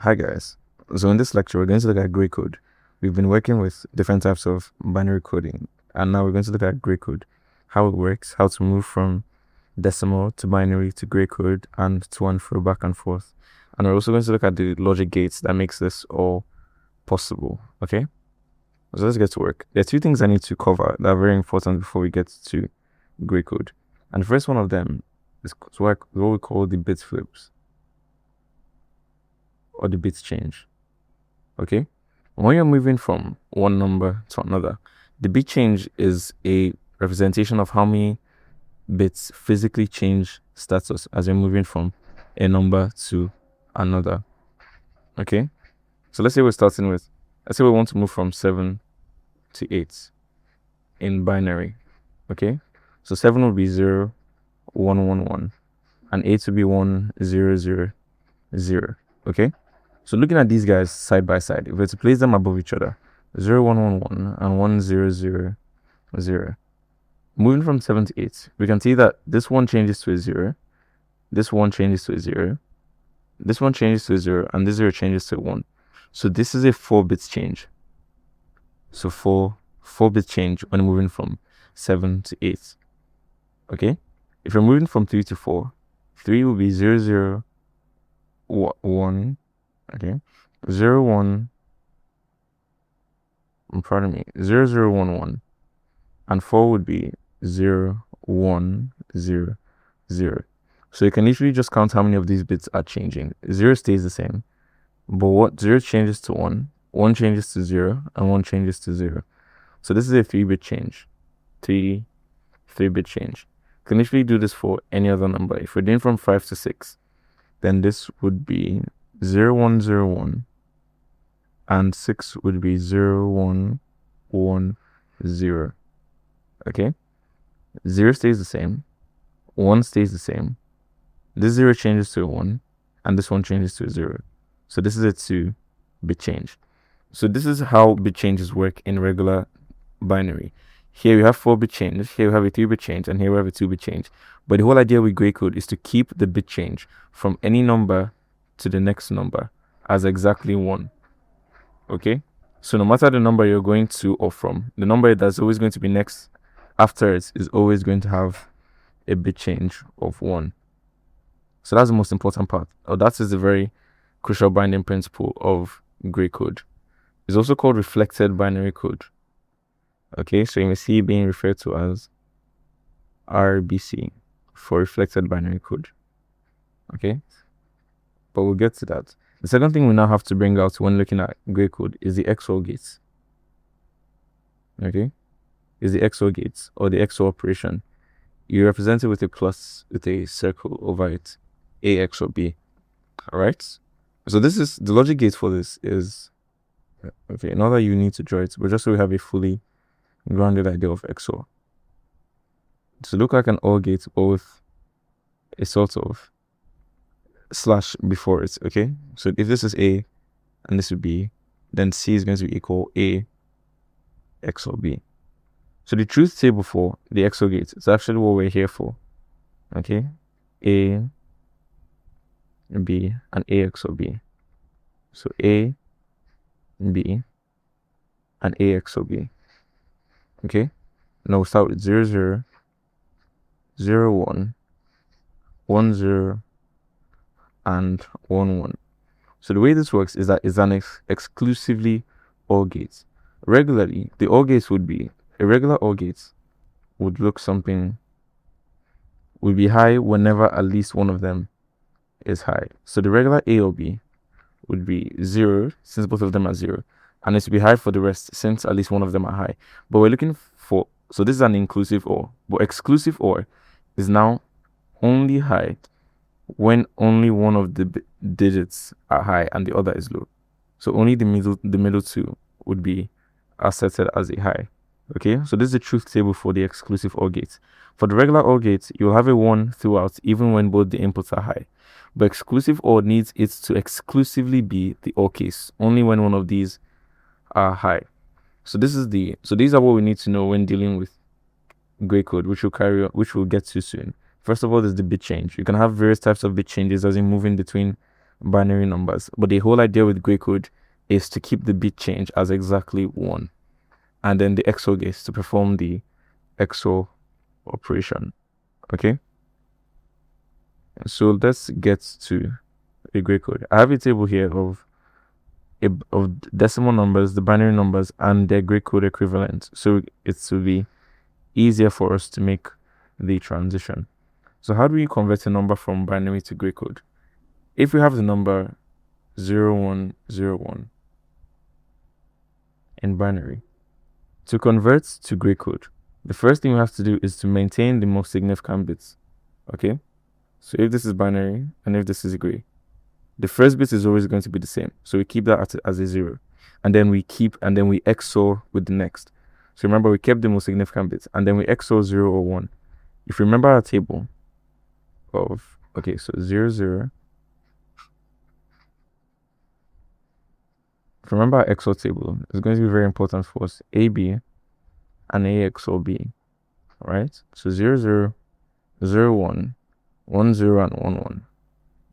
Hi guys. So in this lecture, we're going to look at gray code. We've been working with different types of binary coding, and now we're going to look at gray code, how it works, how to move from decimal to binary to gray code, and to and fro, back and forth. And we're also going to look at the logic gates that makes this all possible. Okay, so let's get to work. There are two things I need to cover that are very important before we get to gray code. And the first one of them is what we call the bit flips, or the bit change. Okay, when you're moving from one number to another, the bit change is a representation of how many bits physically change status as you're moving from a number to another. Okay, so let's say we want to move from 7 to 8 in binary. Okay, so 7 will be 0 1 1 1 and 8 will be 1 0 0 0. Okay, so looking at these guys side by side, if we were to place them above each other, 0 1 1 1 and 1 0 0 0, moving from 7 to 8, we can see that this one changes to a 0, this one changes to a 0, this one changes to a 0, and this 0 changes to a 1. So this is a 4-bit change. So 4-bit change when moving from 7 to 8. Okay, if you're moving from 3 to 4, 3 will be 0 0 1. Okay, 0 1, 0 0 1 1, and 4 would be 0 1 0 0. So you can literally just count how many of these bits are changing. 0 stays the same, but 0 changes to 1, 1 changes to 0, and 1 changes to 0. So this is a 3-bit change. 3-bit change. You can literally do this for any other number. If we're doing from 5 to 6, then this would be 0 1 0 1, and 6 would be 0 1 1 0. Okay, 0 stays the same, 1 stays the same, this 0 changes to a 1, and this one changes to a 0. So this is a 2-bit change. So this is how bit changes work in regular binary. Here we have 4-bit change, here we have a 3-bit change, and here we have a 2-bit change. But the whole idea with gray code is to keep the bit change from any number to the next number as exactly 1. Okay, so no matter the number you're going to or from, the number that's always going to be next after it is always going to have a bit change of 1. So that's the most important part, or that is the very crucial binding principle of gray code. It's also called reflected binary code. Okay, so you may see it being referred to as RBC for reflected binary code. Okay, but we'll get to that. The second thing we now have to bring out when looking at gray code is the XOR gates. Okay, is the XOR gates, or the XOR operation. You represent it with a plus with a circle over it, A XOR B. Alright, so this is the logic gate for this is, okay, not that you need to draw it, but just so we have a fully grounded idea of XOR. To look like an OR gate, but with a sort of slash before it. Okay, so if this is A and this would B, then C is going to be equal A XOR B. So the truth table for the XOR gate is actually what we're here for. Okay, A, B, and A XOR B. So A, B, and A XOR B. Okay, now we'll start with 0 0 0 1 1 0 and 1 1. So the way this works is that it's an exclusively OR gate. Regularly, the OR gates would be a regular OR gate would be high whenever at least one of them is high. So the regular A or B would be 0 since both of them are 0, and it would be high for the rest since at least one of them are high. But we're looking for, so this is an inclusive OR, but exclusive OR is now only high when only one of the digits are high and the other is low. So only the middle two would be accepted as a high. Okay, so this is the truth table for the exclusive OR gate. For the regular OR gate, you'll have a 1 throughout even when both the inputs are high. But exclusive OR needs it to exclusively be the OR case, only when one of these are high. So these are what we need to know when dealing with gray code, which we'll get to soon. First of all, there's the bit change. You can have various types of bit changes as in moving between binary numbers. But the whole idea with gray code is to keep the bit change as exactly 1. And then the XOR gate to perform the XOR operation. Okay? So let's get to a gray code. I have a table here of decimal numbers, the binary numbers, and their gray code equivalent. So it will be easier for us to make the transition. So how do we convert a number from binary to gray code? If we have the number 0101 in binary, to convert to gray code, the first thing we have to do is to maintain the most significant bits. Okay? So if this is binary and if this is gray, the first bit is always going to be the same. So we keep that as a 0. And then we XOR with the next. So remember, we kept the most significant bits. And then we XOR 0 or 1. If you remember our table of, okay, so 0, 0. If you remember our XOR table, it's going to be very important for us. AB and A XOR B. Right? So 0, 0, 0, 1, 1, 0, and 1, 1.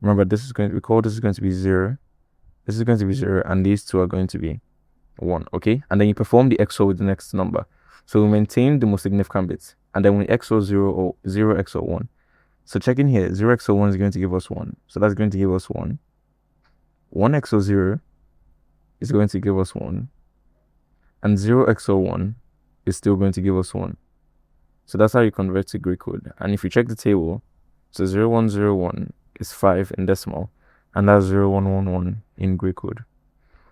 Remember, this is going to be called, this is going to be 0. This is going to be 0, and these two are going to be 1, okay? And then you perform the XOR with the next number. So we maintain the most significant bits, and then we XOR 0 or 0 XOR 1. So check in here, 0 XOR 1 is going to give us 1. So that's going to give us 1. 1 XOR 0 is going to give us 1. And 0 XOR 1 is still going to give us 1. So that's how you convert to gray code. And if you check the table, so 0101 is 5 in decimal, and that's 0111 in gray code.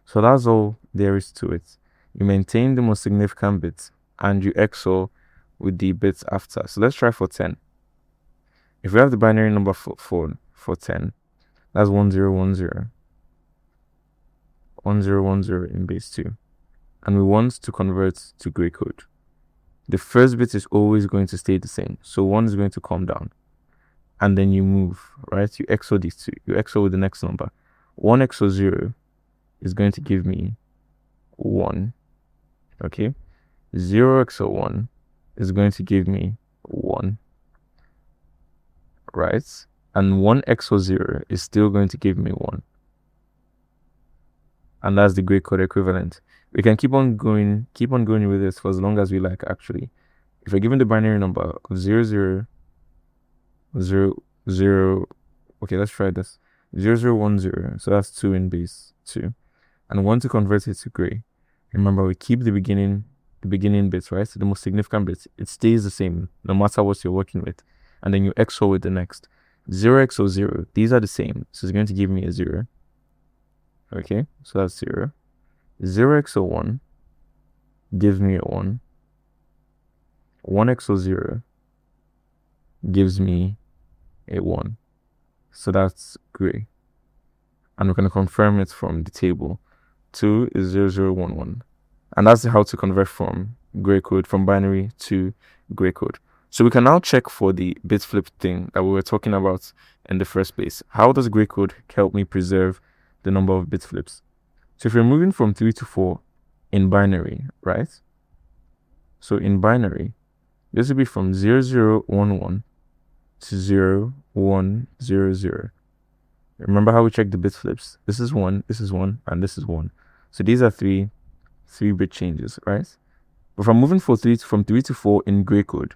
So that's all there is to it. You maintain the most significant bits and you XOR with the bits after. So let's try for 10. If we have the binary number for 10, that's 1010. 1010 in base 2. And we want to convert to gray code. The first bit is always going to stay the same. So 1 is going to come down. And then you move, right? You XOR these two. You XOR with the next number. 1 XOR 0 is going to give me 1. Okay? 0 XOR 1 is going to give me 1. Right? And 1 XOR 0 is still going to give me 1. And that's the gray code equivalent. We can keep on going with this for as long as we like, actually. If we're given the binary number of 0, 0, 0, 0, okay, let's try this. 0, 0, 1, 0, so that's 2 in base 2. And we want to convert it to gray. Remember, we keep the beginning bits, right? So the most significant bits, it stays the same no matter what you're working with. And then you XOR with the next. 0 XOR 0, these are the same, so it's going to give me a 0. Okay, so that's 0. 0 XOR 1 gives me a 1. 1 XOR 0 gives me a 1. So that's gray. And we're going to confirm it from the table. 2 is 0011. And that's how to convert from gray code, from binary to gray code. So we can now check for the bit flip thing that we were talking about in the first place. How does gray code help me preserve the number of bit flips? So if we're moving from 3 to 4 in binary, right? So in binary, this will be from 0011 to 0100. Remember how we check the bit flips? This is 1, and this is 1. So these are three 3-bit changes, right? But if I'm moving from 3 to 4 in gray code,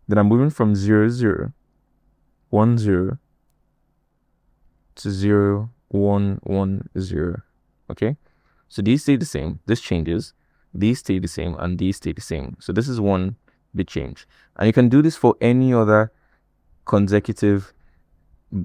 then I'm moving from 0010 to 0110. Okay? So these stay the same. This changes. These stay the same, and these stay the same. So this is 1-bit change. And you can do this for any other consecutive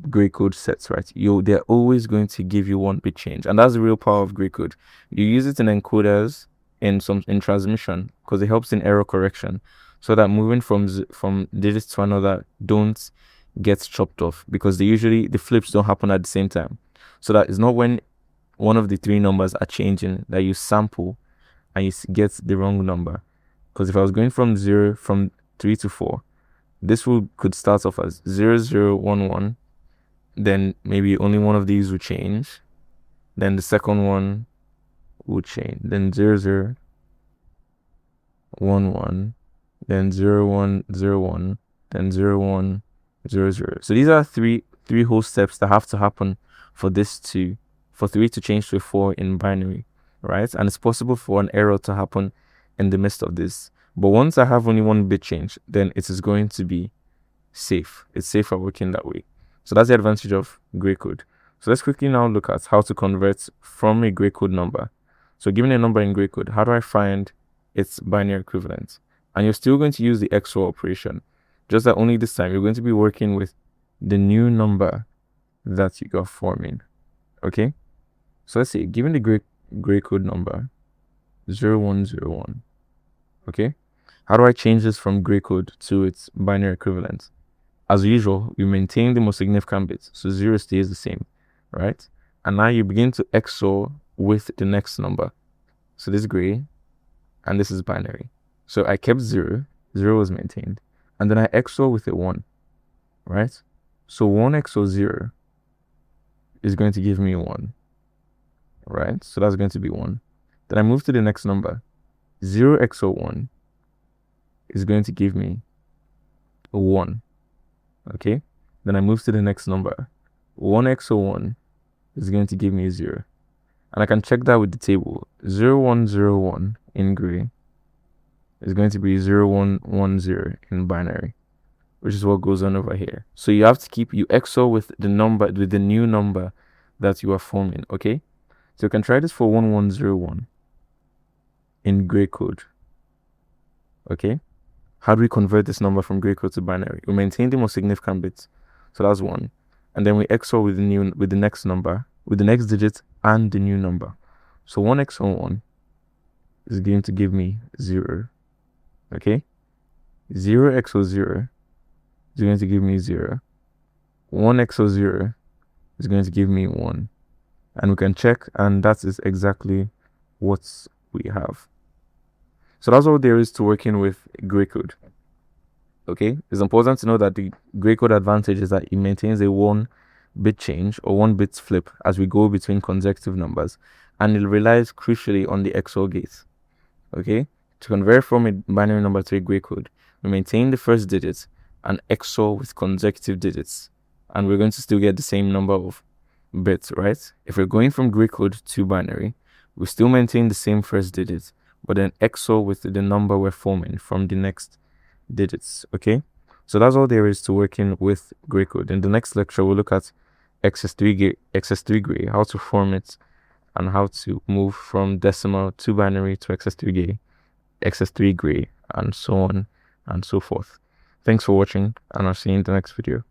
gray code sets, right? They're always going to give you 1-bit change, and that's the real power of gray code. You use it in encoders in transmission because it helps in error correction, so that moving from digits to another don't get chopped off, because the flips don't happen at the same time. So that is not when one of the 3 numbers are changing that you sample and you get the wrong number. Because if I was going from 3 to 4, this could start off as 0011. Then maybe only one of these will change. Then the second one will change. Then 0011. Then 0101. Then 0100. So these are three whole steps that have to happen for 3 to change to a 4 in binary, right? And it's possible for an error to happen in the midst of this. But once I have only one bit change, then it is going to be safe. It's safer working that way. So that's the advantage of gray code. So let's quickly now look at how to convert from a gray code number. So given a number in gray code, how do I find its binary equivalent? And you're still going to use the XOR operation, just that only this time you're going to be working with the new number that you got forming. Okay? So let's say, given the gray code number 0101, okay? How do I change this from gray code to its binary equivalent? As usual, we maintain the most significant bits, so 0 stays the same, right? And now you begin to XOR with the next number. So this is gray, and this is binary. So I kept 0, 0 was maintained, and then I XOR with a 1, right? So 1 XOR 0 is going to give me 1, right? So that's going to be 1. Then I move to the next number. 0 XOR 1 is going to give me a 1, okay? Then I move to the next number. 1 XOR 1 is going to give me a 0. And I can check that with the table. 0101 in gray is going to be 0110 in binary, which is what goes on over here. So you have to you XOR with the new number that you are forming, okay? So you can try this for 1101 in gray code, okay? How do we convert this number from gray code to binary? We maintain the most significant bits, so that's 1, and then we XOR with the next number, with the next digit and the new number. So 1 XOR 1 is going to give me 0, okay? 0 XOR 0 is going to give me 0. 1 XOR 0 is going to give me 1, and we can check, and that is exactly what we have. So that's all there is to working with gray code. Okay, it's important to know that the gray code advantage is that it maintains a 1-bit change or 1-bit flip as we go between consecutive numbers, and it relies crucially on the XOR gate. Okay, to convert from a binary number to a gray code, we maintain the first digit and XOR with consecutive digits, and we're going to still get the same number of bits, right? If we're going from gray code to binary, we still maintain the same first digit, but then XOR with the number we're forming from the next digits, okay? So that's all there is to working with gray code. In the next lecture, we'll look at XS3 gray, how to form it, and how to move from decimal to binary to XS3 gray, and so on and so forth. Thanks for watching, and I'll see you in the next video.